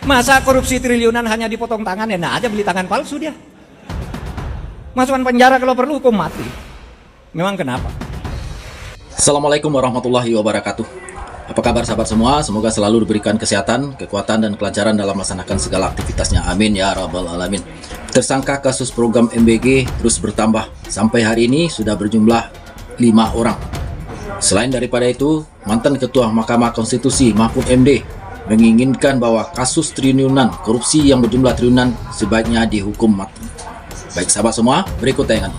Masa korupsi triliunan hanya dipotong tangan, ya nah aja beli tangan palsu dia. Masukkan penjara kalau perlu, hukum mati. Memang kenapa? Assalamualaikum warahmatullahi wabarakatuh. Apa kabar sahabat semua? Semoga selalu diberikan kesehatan, kekuatan, dan kelancaran dalam melaksanakan segala aktivitasnya. Amin ya rabbal alamin. Tersangka kasus program MBG terus bertambah. Sampai hari ini sudah berjumlah 5 orang. Selain daripada itu, mantan Ketua Mahkamah Konstitusi Mahfud MD menginginkan bahwa kasus triliunan korupsi yang berjumlah triliunan sebaiknya dihukum mati. Baik sahabat semua, berikut tayangan.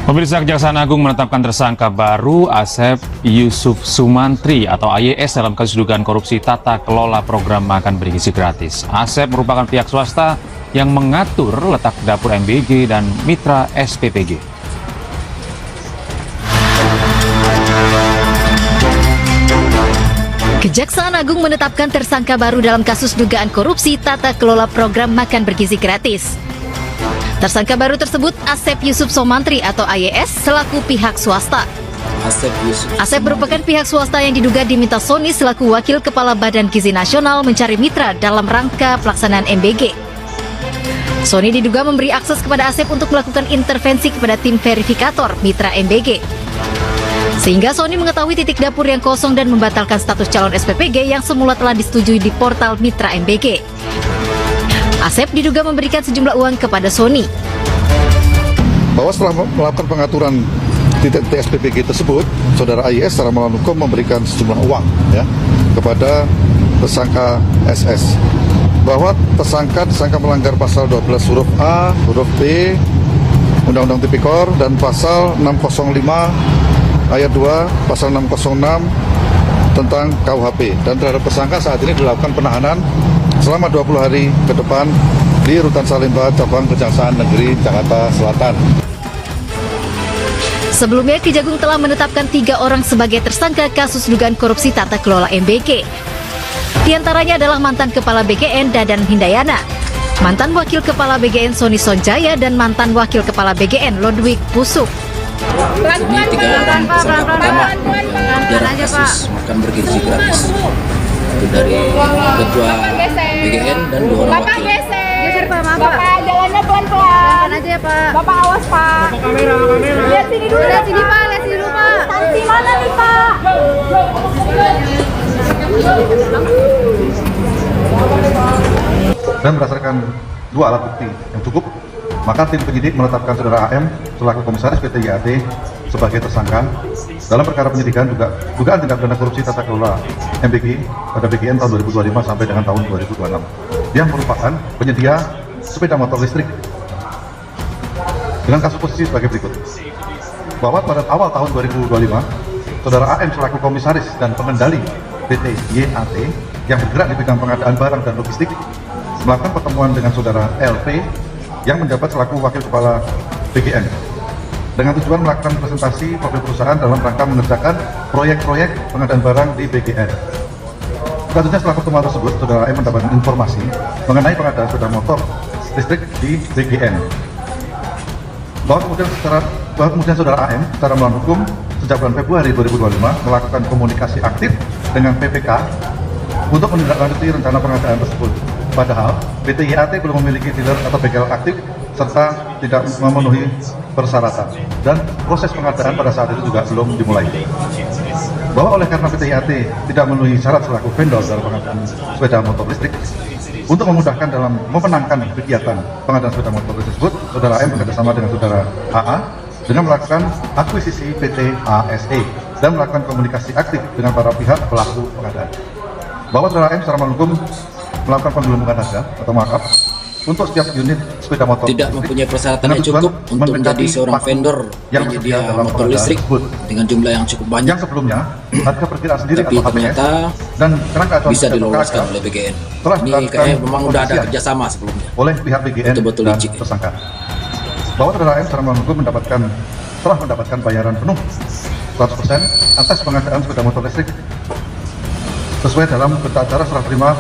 Pemirsa, Kejaksaan Agung menetapkan tersangka baru Asep Yusuf Sumantri atau AYS dalam kasus dugaan korupsi tata kelola program makan bergizi gratis. Asep merupakan pihak swasta yang mengatur letak dapur MBG dan mitra SPPG. Kejaksaan Agung menetapkan tersangka baru dalam kasus dugaan korupsi tata kelola program makan bergizi gratis. Tersangka baru tersebut Asep Yusuf Sumantri atau AYS selaku pihak swasta. Asep merupakan pihak swasta yang diduga diminta Sony selaku Wakil Kepala Badan Gizi Nasional mencari mitra dalam rangka pelaksanaan MBG. Sony diduga memberi akses kepada Asep untuk melakukan intervensi kepada tim verifikator mitra MBG. Sehingga Sony mengetahui titik dapur yang kosong dan membatalkan status calon SPPG yang semula telah disetujui di portal mitra MBG. Asep diduga memberikan sejumlah uang kepada Sony. Bahwa setelah melakukan pengaturan titik-titik SPPG tersebut, saudara AYS secara melawan hukum memberikan sejumlah uang kepada tersangka SS. Bahwa tersangka melanggar pasal 12 huruf A, huruf B, Undang-Undang Tipikor dan pasal 605 ayat 2, pasal 606 tentang KUHP, dan terhadap tersangka saat ini dilakukan penahanan selama 20 hari ke depan di Rutan Salemba, Cabang Kejaksaan Negeri Jakarta Selatan. Sebelumnya, Kejagung telah menetapkan 3 orang sebagai tersangka kasus dugaan korupsi tata kelola MBG. Di antaranya adalah mantan Kepala BGN Dadan Hindayana, mantan Wakil Kepala BGN Sony Sonjaya, dan mantan Wakil Kepala BGN Lodwig Pusuk. Ini 3 orang tersangka pertama dalam kasus makan bergizi gratis. Itu dari Ketua BGN dan 2 orang wakil. Geser Pak, maaf Pak. Bapak jalannya pelan-pelan. Aja ya Pak. Bapak awas Pak. Bapak kamera. Lihat sini dulu. Lihat sini Pak, lihat sini dulu Pak. Sanksi mana nih Pak? Dan berdasarkan 2 alat bukti yang cukup, maka tim penyidik menetapkan saudara AM selaku Komisaris PT YAT sebagai tersangka dalam perkara penyidikan dugaan tindak pidana korupsi tata kelola MBG pada BGN tahun 2025 sampai dengan tahun 2026 yang merupakan penyedia sepeda motor listrik. Dengan kasus posisi sebagai berikut, bahwa pada awal tahun 2025 saudara AM selaku Komisaris dan pengendali PT YAT yang bergerak di bidang pengadaan barang dan logistik melakukan pertemuan dengan saudara LP yang menjabat selaku Wakil Kepala BGN dengan tujuan melakukan presentasi profil perusahaan dalam rangka mengerjakan proyek-proyek pengadaan barang di BGN. Selanjutnya setelah pertemuan tersebut, saudara M mendapatkan informasi mengenai pengadaan sepeda motor listrik di BGN. Bahwa kemudian saudara AM secara melawan hukum sejak bulan Februari 2025 melakukan komunikasi aktif dengan PPK untuk menindaklanjuti rencana pengadaan tersebut. Padahal PT YAT belum memiliki dealer atau bengkel aktif serta tidak memenuhi persyaratan dan proses pengadaan pada saat itu juga belum dimulai. Bahwa oleh karena PT YAT tidak memenuhi syarat selaku vendor dalam pengadaan sepeda motor listrik, untuk memudahkan dalam memenangkan kegiatan pengadaan sepeda motor listrik tersebut, saudara M bekerjasama dengan saudara AA dengan melakukan akuisisi PT ASE dan melakukan komunikasi aktif dengan para pihak pelaku pengadaan. Bahwa saudara M secara hukum melakukan penggelembungan harga atau markup untuk setiap unit sepeda motor tidak mempunyai persyaratan yang cukup untuk menjadi seorang vendor yang penyedia motor listrik dengan jumlah yang cukup banyak. Yang sebelumnya harga perkiraan sendiri tapi atau ternyata dan kerangka acuan bisa diloloskan oleh BGN. Ini kayaknya memang udah ada kerjasama sebelumnya oleh pihak BGN betul-betul dan licik. tersangka. Bahwa saudara M secara hukum telah mendapatkan bayaran penuh 100% atas pengadaan sepeda motor listrik sesuai dalam berita acara serah terima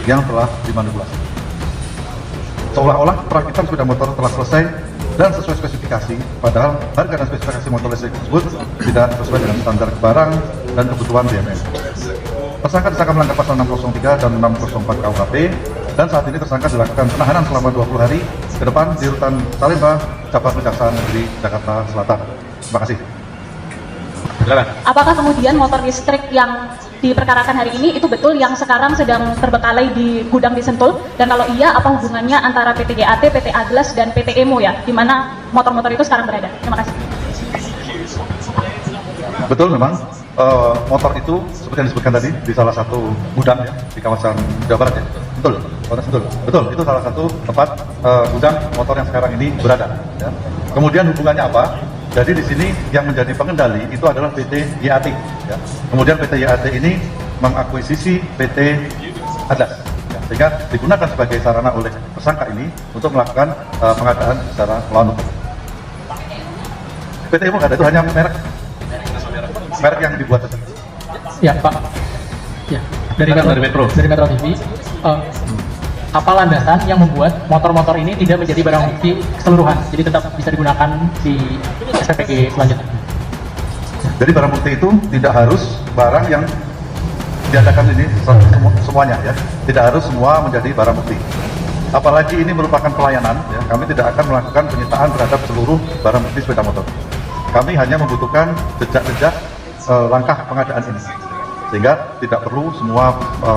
yang telah dimanipulasi. Seolah-olah perakitan sepeda motor telah selesai dan sesuai spesifikasi, padahal harga dan spesifikasi motor listrik tersebut tidak sesuai dengan standar barang dan kebutuhan BMN. Tersangka disangka melanggar pasal 603 dan 604 KUHP, dan saat ini tersangka dilakukan penahanan selama 20 hari ke depan di rutan Salemba, Cabang Kejaksaan Negeri Jakarta Selatan. Terima kasih. Apakah kemudian motor listrik yang diperkarakan hari ini itu betul yang sekarang sedang terbekalai di gudang di Sentul? Dan kalau iya, apa hubungannya antara PT GAT, PT Aglas, dan PT Emo ya, di mana motor-motor itu sekarang berada? Terima kasih. Betul memang motor itu seperti yang disebutkan tadi di salah satu gudang ya, di kawasan Jawa Barat ya. Betul, betul. Itu salah satu tempat gudang motor yang sekarang ini berada. Ya. Kemudian hubungannya apa? Jadi di sini yang menjadi pengendali itu adalah PT YAT. Ya. Kemudian PT YAT ini mengakuisisi PT Aglas, ya, sehingga digunakan sebagai sarana oleh tersangka ini untuk melakukan pengadaan secara melawan hukum. PT Emo nggak ada, itu hanya merek yang dibuat. Ya Pak, ya dari Metro TV. Apa landasan yang membuat motor-motor ini tidak menjadi barang bukti keseluruhan, jadi tetap bisa digunakan di SPPG selanjutnya? Jadi barang bukti itu tidak harus barang yang diadakan ini semuanya ya, tidak harus semua menjadi barang bukti. Apalagi ini merupakan pelayanan ya, kami tidak akan melakukan penyitaan terhadap seluruh barang bukti sepeda motor. Kami hanya membutuhkan jejak-jejak langkah pengadaan ini, sehingga tidak perlu semua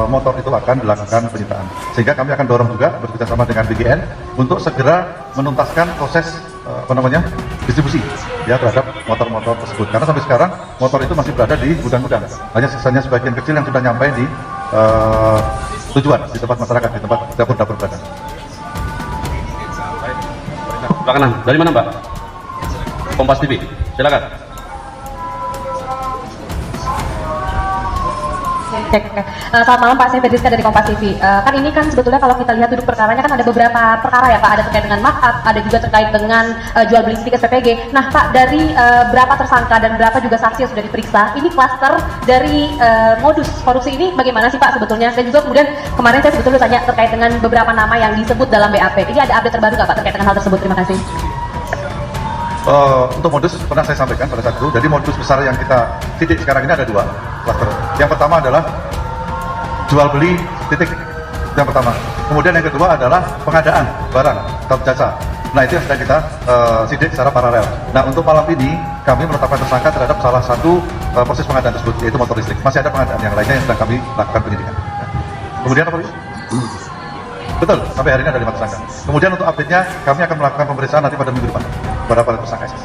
motor itu akan dilakukan penyitaan. Sehingga kami akan dorong juga bekerjasama dengan BGN untuk segera menuntaskan proses distribusi ya terhadap motor-motor tersebut. Karena sampai sekarang motor itu masih berada di gudang-gudang. Hanya sisanya sebagian kecil yang sudah nyampe di tujuan, di tempat masyarakat, di tempat dapur-dapur berada. Belakangan, dari mana Mbak? Kompas TV, silakan. Selamat malam Pak, saya Bedriska dari Kompas TV. Kan ini kan sebetulnya kalau kita lihat duduk perkaranya kan ada beberapa perkara ya Pak, ada terkait dengan markup, ada juga terkait dengan jual beli stiker SPPG. Nah Pak, dari berapa tersangka dan berapa juga saksi yang sudah diperiksa, ini klaster dari modus korupsi ini bagaimana sih Pak sebetulnya? Dan juga kemudian kemarin saya sebetulnya tanya terkait dengan beberapa nama yang disebut dalam BAP. Ini ada update terbaru nggak Pak terkait dengan hal tersebut? Terima kasih. Untuk modus pernah saya sampaikan pada saat itu. Jadi modus besar yang kita titik sekarang ini ada dua klaster. Yang pertama adalah jual beli titik, yang pertama. Kemudian yang kedua adalah pengadaan barang atau jasa. Nah itu yang sedang kita sidik secara paralel. Nah untuk malam ini kami menetapkan tersangka terhadap salah satu proses pengadaan tersebut, yaitu motor listrik. Masih ada pengadaan yang lainnya yang sedang kami lakukan penyidikan. Kemudian apa lagi? Betul, sampai hari ini ada 5 tersangka. Kemudian untuk update-nya, kami akan melakukan pemeriksaan nanti pada minggu depan pada tersangka SS.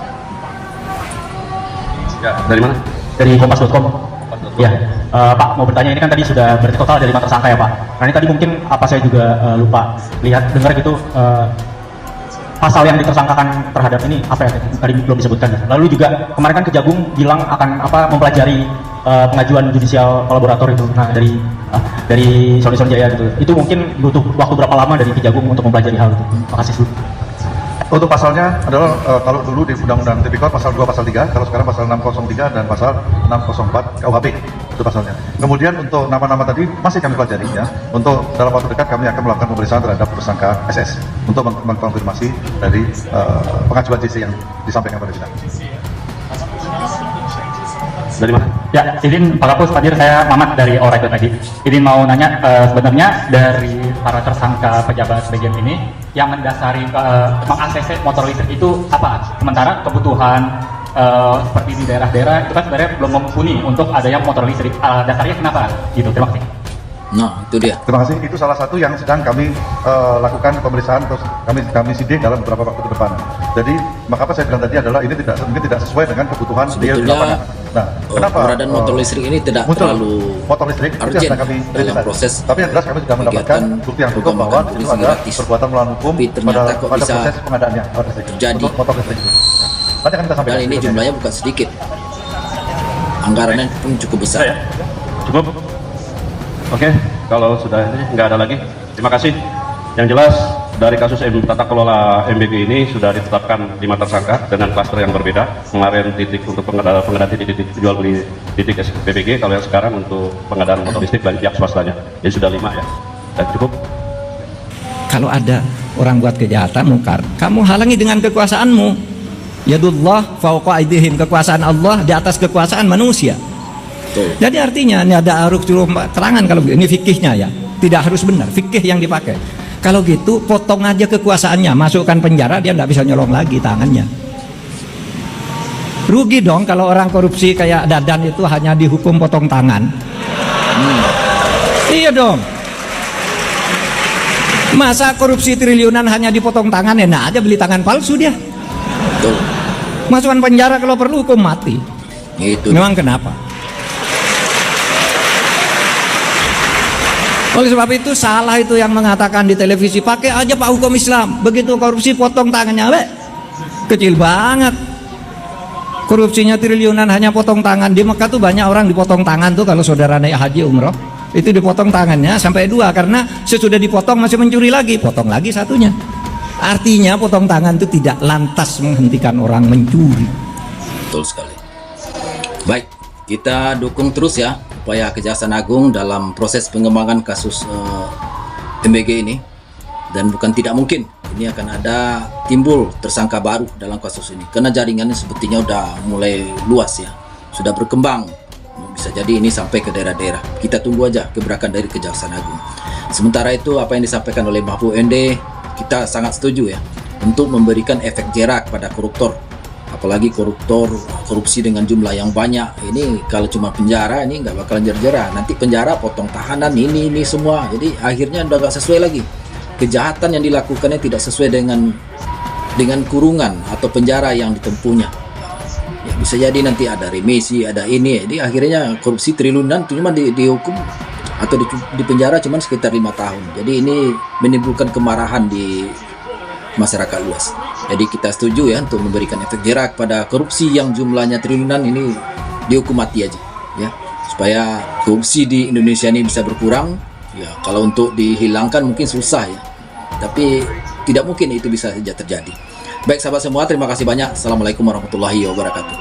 Ya, dari mana? Dari Kompas.com. Ya, Pak mau bertanya, ini kan tadi sudah berarti total ada 5 tersangka ya Pak. Nah ini tadi mungkin apa saya juga lupa lihat dengar gitu, pasal yang ditersangkakan terhadap ini apa ya tadi belum disebutkan. Lalu juga kemarin kan Kejagung bilang akan mempelajari pengajuan judicial kolaborator itu. Nah dari Sony Jaya gitu. Itu mungkin butuh waktu berapa lama dari Kejagung untuk mempelajari hal itu? Terima kasih dulu. Untuk pasalnya adalah kalau dulu di Undang-Undang Tipikor pasal 2 pasal 3, kalau sekarang pasal 603 dan pasal 604 KUHP itu pasalnya. Kemudian untuk nama-nama tadi masih kami pelajari ya. Untuk dalam waktu dekat kami akan melakukan pemeriksaan terhadap tersangka SS untuk mengkonfirmasi dari pengajuan JC yang disampaikan pada kita. Dari mana? Ya, izin Pak Kapus, hadir saya Mamat dari Alright tadi. Izin mau nanya, sebenarnya dari para tersangka pejabat bagian ini yang mendasari meng-ACC motor listrik itu apa? Sementara kebutuhan seperti di daerah-daerah itu kan sebenarnya belum mumpuni untuk adanya motor listrik. Dasarnya kenapa? Gitu, terima kasih. Nah, itu dia. Terima kasih. Itu salah satu yang sedang kami lakukan pemeriksaan, terus kami sidik dalam beberapa waktu ke depan. Jadi, maka apa saya bilang tadi adalah ini mungkin tidak sesuai dengan kebutuhan real di lapangan. Nah, kenapa keberadaan motor listrik ini tidak terlalu motor listrik urgent kami dalam proses tapi yang jelas kami sudah mendapatkan bukti yang cukup bahwa itu ada perbuatan melawan hukum pada proses pengadaannya terjadi motor listrik itu. Nanti akan kita sampaikan. Dan ini jumlahnya bukan sedikit, anggarannya pun cukup besar. Cukup. Oke, kalau sudah ini nggak ada lagi, terima kasih. Yang jelas dari kasus tata kelola MBG ini sudah ditetapkan 5 tersangka dengan klaster yang berbeda. Kemarin titik untuk pengadaan titik jual beli titik SPPG, kalau yang sekarang untuk pengadaan motor listrik dari pihak swastanya. Jadi sudah 5 ya, dan cukup. Kalau ada orang buat kejahatan mungkar, kamu halangi dengan kekuasaanmu. Yadullah fauqa aydihim, kekuasaan Allah di atas kekuasaan manusia. Betul. Jadi artinya ini ada arus keterangan kalau ini fikihnya ya, tidak harus benar, fikih yang dipakai. Kalau gitu potong aja kekuasaannya, masukkan penjara, dia nggak bisa nyolong lagi tangannya. Rugi dong kalau orang korupsi kayak Dadan itu hanya dihukum potong tangan. Iya dong. Masa korupsi triliunan hanya dipotong tangan, enak aja beli tangan palsu dia. Betul. Masukkan penjara kalau perlu, hukum mati. Itu. Memang kenapa? Oleh sebab itu salah itu yang mengatakan di televisi, pakai aja Pak hukum Islam, begitu korupsi potong tangannya. Kecil banget. Korupsinya triliunan hanya potong tangan. Di Mekah tuh banyak orang dipotong tangan tuh kalau saudara naik haji umroh. Itu dipotong tangannya sampai 2 karena sesudah dipotong masih mencuri lagi, potong lagi satunya. Artinya potong tangan itu tidak lantas menghentikan orang mencuri. Betul sekali. Baik, kita dukung terus ya upaya Kejaksaan Agung dalam proses pengembangan kasus MBG ini, dan bukan tidak mungkin ini akan ada timbul tersangka baru dalam kasus ini karena jaringannya sepertinya udah mulai luas ya, sudah berkembang, bisa jadi ini sampai ke daerah-daerah. Kita tunggu aja gebrakan dari Kejaksaan Agung. Sementara itu apa yang disampaikan oleh Mahfud MD, kita sangat setuju ya untuk memberikan efek jerak pada koruptor. Apalagi korupsi dengan jumlah yang banyak ini, kalau cuma penjara ini nggak bakalan jerjera, nanti penjara potong tahanan ini semua, jadi akhirnya udah nggak sesuai lagi, kejahatan yang dilakukannya tidak sesuai dengan kurungan atau penjara yang ditempuhnya ya, bisa jadi nanti ada remisi, ada ini, jadi akhirnya korupsi triliunan cuma dihukum atau di penjara cuma sekitar 5 tahun, jadi ini menimbulkan kemarahan di masyarakat luas. Jadi kita setuju ya untuk memberikan efek jerak pada korupsi yang jumlahnya triliunan ini, dihukum mati aja ya, supaya korupsi di Indonesia ini bisa berkurang ya. Kalau untuk dihilangkan mungkin susah ya, tapi tidak mungkin itu bisa saja terjadi. Baik sahabat semua, terima kasih banyak. Assalamualaikum warahmatullahi wabarakatuh.